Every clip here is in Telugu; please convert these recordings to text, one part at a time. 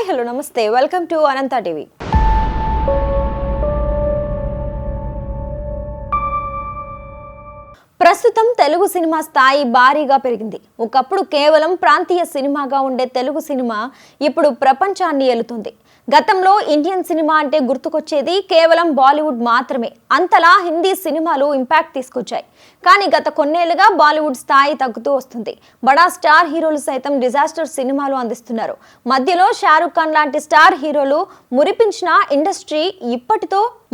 హలో నమస్తే, వెల్కమ్ టు అనంత టీవీ. ప్రస్తుతం తెలుగు సినిమా స్థాయి భారీగా పెరిగింది. ఒకప్పుడు కేవలం ప్రాంతీయ సినిమాగా ఉండే తెలుగు సినిమా ఇప్పుడు ప్రపంచాన్ని ఏలుతుంది. గతంలో ఇండియన్ సినిమా అంటే గుర్తుకొచ్చేది కేవలం బాలీవుడ్ మాత్రమే. అంతలా హిందీ సినిమాలు ఇంపాక్ట్ తీసుకొచ్చాయి. కానీ గత కొన్నేళ్లుగా బాలీవుడ్ స్థాయి తగ్గుతూ వస్తుంది. బడా స్టార్ హీరోలు సైతం డిజాస్టర్ సినిమాలు అందిస్తున్నారు. మధ్యలో షారుఖ్ ఖాన్ లాంటి స్టార్ హీరోలు మురిపించిన ఇండస్ట్రీ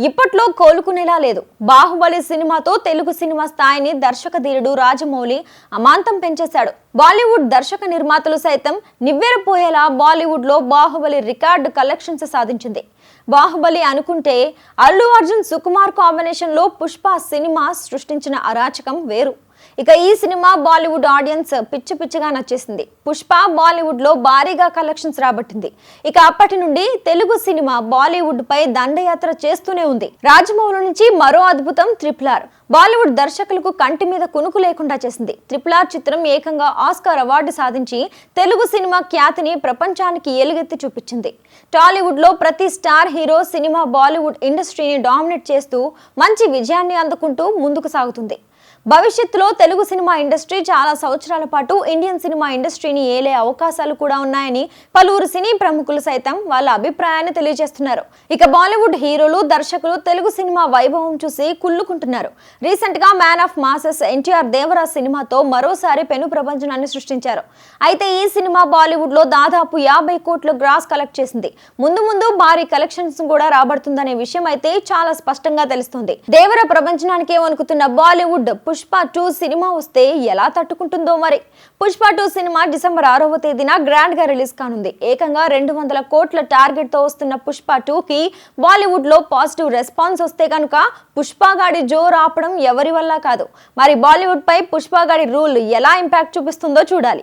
ఇప్పట్లో కోలుకునేలా లేదు. బాహుబలి సినిమాతో తెలుగు సినిమా స్థాయిని దర్శకధీరుడు రాజమౌళి అమాంతం పెంచేశాడు. బాలీవుడ్ దర్శక నిర్మాతలు సైతం నివ్వెరపోయేలా బాలీవుడ్ లో బాహుబలి రికార్డు కలెక్షన్స్ సాధించింది. బాహుబలి అనుకుంటే అల్లు అర్జున్ సుకుమార్ కాంబినేషన్ లో పుష్ప సినిమా సృష్టించిన అరాచకం వేరు. ఇక ఈ సినిమా బాలీవుడ్ ఆడియన్స్ పిచ్చిగా నచ్చేసింది. పుష్ప బాలీవుడ్ లో భారీగా కలెక్షన్స్ రాబట్టింది. ఇక అప్పటి నుండి తెలుగు సినిమా బాలీవుడ్ పై దండయాత్ర చేస్తూనే ఉంది. రాజమౌళి నుంచి మరో అద్భుతం RRR. బాలీవుడ్ దర్శకులకు కంటి మీద కునుకు లేకుండా చేసింది. RRR చిత్రం ఏకంగా ఆస్కార్ అవార్డు సాధించి తెలుగు సినిమా ఖ్యాతిని ప్రపంచానికి ఎలుగెత్తి చూపించింది. టాలీవుడ్ లో ప్రతి స్టార్ హీరో సినిమా బాలీవుడ్ ఇండస్ట్రీని డామినేట్ చేస్తూ మంచి విజయాన్ని అందుకుంటూ ముందుకు సాగుతుంది. భవిష్యత్తులో తెలుగు సినిమా ఇండస్ట్రీ చాలా సంవత్సరాల పాటు ఇండియన్ సినిమా ఇండస్ట్రీని ఏలే అవకాశాలు కూడా ఉన్నాయని పలువురు సినీ ప్రముఖులు సైతం వాళ్ళ అభిప్రాయాన్ని తెలియజేస్తున్నారు. ఇక బాలీవుడ్ హీరోలు, దర్శకులు తెలుగు సినిమా వైభవం చూసి కుళ్ళుకుంటున్నారు. రీసెంట్ గా man of masses NTR Devara సినిమాతో మరోసారి పెను ప్రపంచాన్ని సృష్టించారు. అయితే ఈ సినిమా బాలీవుడ్ లో దాదాపు 50 కోట్ల గ్రాస్ కలెక్ట్ చేసింది. ముందు భారీ కలెక్షన్స్ కూడా రాబడుతుందనే విషయం అయితే చాలా స్పష్టంగా తెలుస్తుంది. దేవర ప్రపంచానికే వణుకుతున్న బాలీవుడ్ పుష్ప 2 సినిమా వస్తే ఎలా తట్టుకుంటుందో మరి. పుష్ప 2 సినిమా డిసెంబర్ 6వ తేదీన గ్రాండ్ గా రిలీజ్ కానుంది. ఏకంగా 200 కోట్ల టార్గెట్ తో వస్తున్న పుష్ప 2 కి బాలీవుడ్ లో పాజిటివ్ రెస్పాన్స్ వస్తే కనుక పుష్పగాడి జోరు ఆపడం ఎవరి వల్ల కాదు. మరి బాలీవుడ్ పై పుష్పగాడి రూల్ ఎలా ఇంపాక్ట్ చూపిస్తుందో చూడాలి.